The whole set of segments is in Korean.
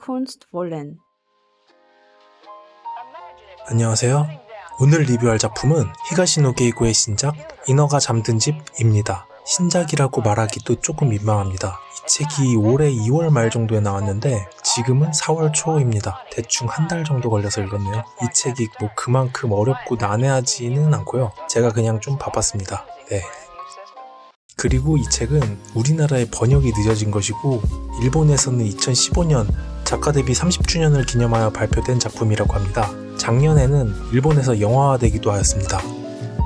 Kunst wollen. 안녕하세요. 오늘 리뷰할 작품은 히가시노 게이고의 신작 인어가 잠든 집입니다. 신작이라고 말하기도 조금 민망합니다. 이 책이 올해 2월 말 정도에 나왔는데 지금은 4월 초입니다. 대충 한 달 정도 걸려서 읽었네요. 이 책이 뭐 그만큼 어렵고 난해하지는 않고요. 제가 그냥 좀 바빴습니다. 네. 그리고 이 책은 우리나라의 번역이 늦어진 것이고 일본에서는 2015년 작가 데뷔 30주년을 기념하여 발표된 작품이라고 합니다. 작년에는 일본에서 영화화되기도 하였습니다.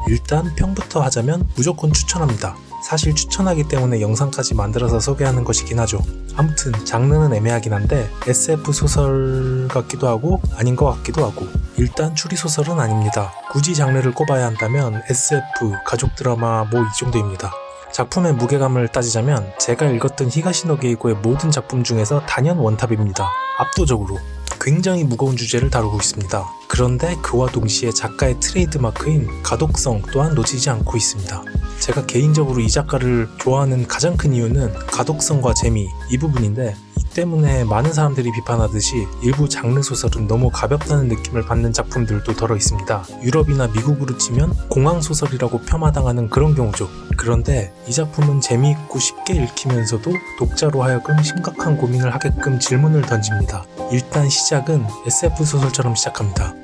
일단 평부터 하자면 무조건 추천합니다. 사실 추천하기 때문에 영상까지 만들어서 소개하는 것이긴 하죠. 아무튼 장르는 애매하긴 한데 SF 소설 같기도 하고 아닌 것 같기도 하고 일단 추리소설은 아닙니다. 굳이 장르를 꼽아야 한다면 SF, 가족 드라마 뭐 이 정도입니다. 작품의 무게감을 따지자면 제가 읽었던 히가시노 게이고의 모든 작품 중에서 단연 원탑입니다. 압도적으로 굉장히 무거운 주제를 다루고 있습니다. 그런데 그와 동시에 작가의 트레이드마크인 가독성 또한 놓치지 않고 있습니다. 제가 개인적으로 이 작가를 좋아하는 가장 큰 이유는 가독성과 재미 이 부분인데 이 때문에 많은 사람들이 비판하듯이 일부 장르 소설은 너무 가볍다는 느낌을 받는 작품들도 덜어 있습니다. 유럽이나 미국으로 치면 공황 소설이라고 폄하당하는 그런 경우죠. 그런데 이 작품은 재미있고 쉽게 읽히면서도 독자로 하여금 심각한 고민을 하게끔 질문을 던집니다. 일단 시작은 SF 소설처럼 시작합니다.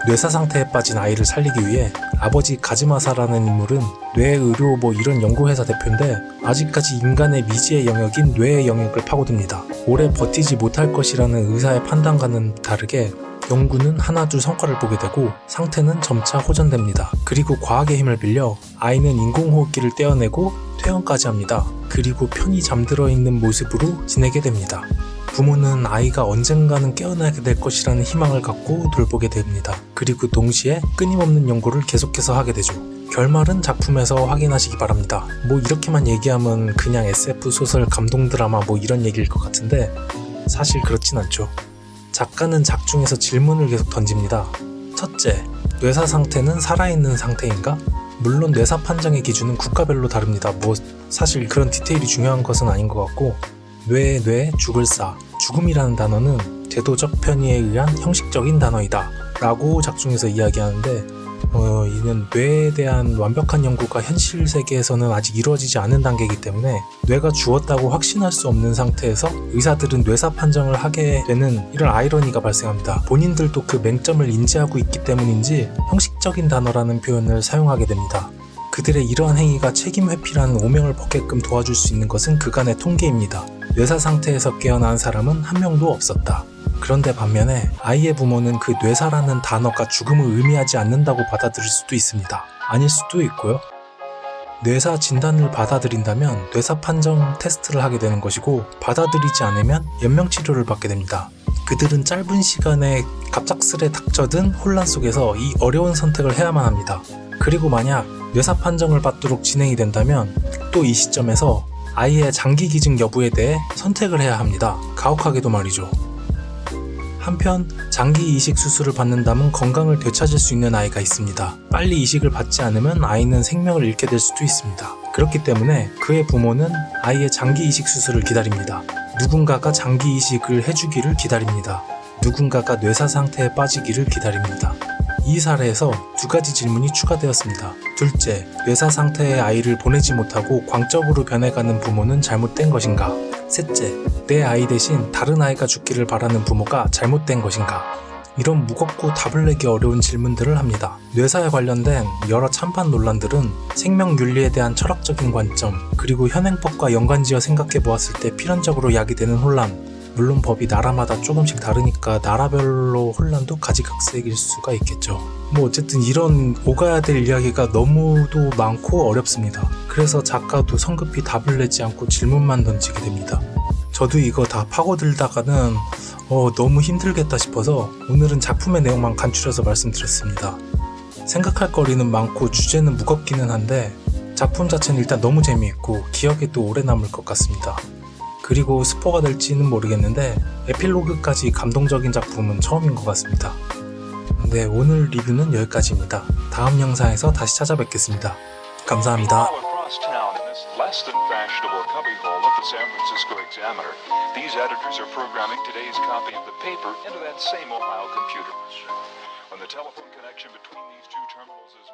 뇌사 상태에 빠진 아이를 살리기 위해 아버지 가즈마사라는 인물은 뇌의료 뭐 이런 연구회사 대표인데 아직까지 인간의 미지의 영역인 뇌의 영역을 파고듭니다. 오래 버티지 못할 것이라는 의사의 판단과는 다르게 연구는 하나둘 성과를 보게 되고 상태는 점차 호전됩니다. 그리고 과학의 힘을 빌려 아이는 인공호흡기를 떼어내고 퇴원까지 합니다. 그리고 편히 잠들어 있는 모습으로 지내게 됩니다. 부모는 아이가 언젠가는 깨어나게 될 것이라는 희망을 갖고 돌보게 됩니다. 그리고 동시에 끊임없는 연구를 계속해서 하게 되죠. 결말은 작품에서 확인하시기 바랍니다. 뭐 이렇게만 얘기하면 그냥 SF 소설 감동 드라마 뭐 이런 얘기일 것 같은데 사실 그렇진 않죠. 작가는 작중에서 질문을 계속 던집니다. 첫째, 뇌사 상태는 살아있는 상태인가? 물론 뇌사 판정의 기준은 국가별로 다릅니다. 뭐 사실 그런 디테일이 중요한 것은 아닌 것 같고 뇌, 죽을 사, 죽음이라는 단어는 제도적 편의에 의한 형식적인 단어이다 라고 작중에서 이야기하는데 이는 뇌에 대한 완벽한 연구가 현실 세계에서는 아직 이루어지지 않은 단계이기 때문에 뇌가 죽었다고 확신할 수 없는 상태에서 의사들은 뇌사 판정을 하게 되는 이런 아이러니가 발생합니다. 본인들도 그 맹점을 인지하고 있기 때문인지 형식적인 단어라는 표현을 사용하게 됩니다. 그들의 이러한 행위가 책임 회피라는 오명을 벗게끔 도와줄 수 있는 것은 그간의 통계입니다. 뇌사 상태에서 깨어난 사람은 한 명도 없었다. 그런데 반면에 아이의 부모는 그 뇌사라는 단어가 죽음을 의미하지 않는다고 받아들일 수도 있습니다. 아닐 수도 있고요. 뇌사 진단을 받아들인다면 뇌사 판정 테스트를 하게 되는 것이고 받아들이지 않으면 연명치료를 받게 됩니다. 그들은 짧은 시간에 갑작스레 닥쳐든 혼란 속에서 이 어려운 선택을 해야만 합니다. 그리고 만약 뇌사 판정을 받도록 진행이 된다면 또 이 시점에서 아이의 장기 기증 여부에 대해 선택을 해야 합니다. 가혹하게도 말이죠. 한편 장기 이식 수술을 받는다면 건강을 되찾을 수 있는 아이가 있습니다. 빨리 이식을 받지 않으면 아이는 생명을 잃게 될 수도 있습니다. 그렇기 때문에 그의 부모는 아이의 장기 이식 수술을 기다립니다. 누군가가 장기 이식을 해주기를 기다립니다. 누군가가 뇌사 상태에 빠지기를 기다립니다. 이 사례에서 두 가지 질문이 추가되었습니다. 둘째, 뇌사 상태의 아이를 보내지 못하고 광적으로 변해가는 부모는 잘못된 것인가? 셋째, 내 아이 대신 다른 아이가 죽기를 바라는 부모가 잘못된 것인가? 이런 무겁고 답을 내기 어려운 질문들을 합니다. 뇌사에 관련된 여러 찬반 논란들은 생명윤리에 대한 철학적인 관점, 그리고 현행법과 연관지어 생각해 보았을 때 필연적으로 야기되는 혼란, 물론 법이 나라마다 조금씩 다르니까 나라별로 혼란도 가지각색일 수가 있겠죠. 뭐 어쨌든 이런 오가야 될 이야기가 너무도 많고 어렵습니다. 그래서 작가도 성급히 답을 내지 않고 질문만 던지게 됩니다. 저도 이거 다 파고들다가는 너무 힘들겠다 싶어서 오늘은 작품의 내용만 간추려서 말씀드렸습니다. 생각할 거리는 많고 주제는 무겁기는 한데 작품 자체는 일단 너무 재미있고 기억에도 오래 남을 것 같습니다. 그리고 스포가 될지는 모르겠는데 에필로그까지 감동적인 작품은 처음인 것 같습니다. 네, 오늘 리뷰는 여기까지입니다. 다음 영상에서 다시 찾아뵙겠습니다. 감사합니다. San Francisco Examiner. These editors are programming today's copy of the paper into that same Ohio computer. When the telephone connection between these two terminals is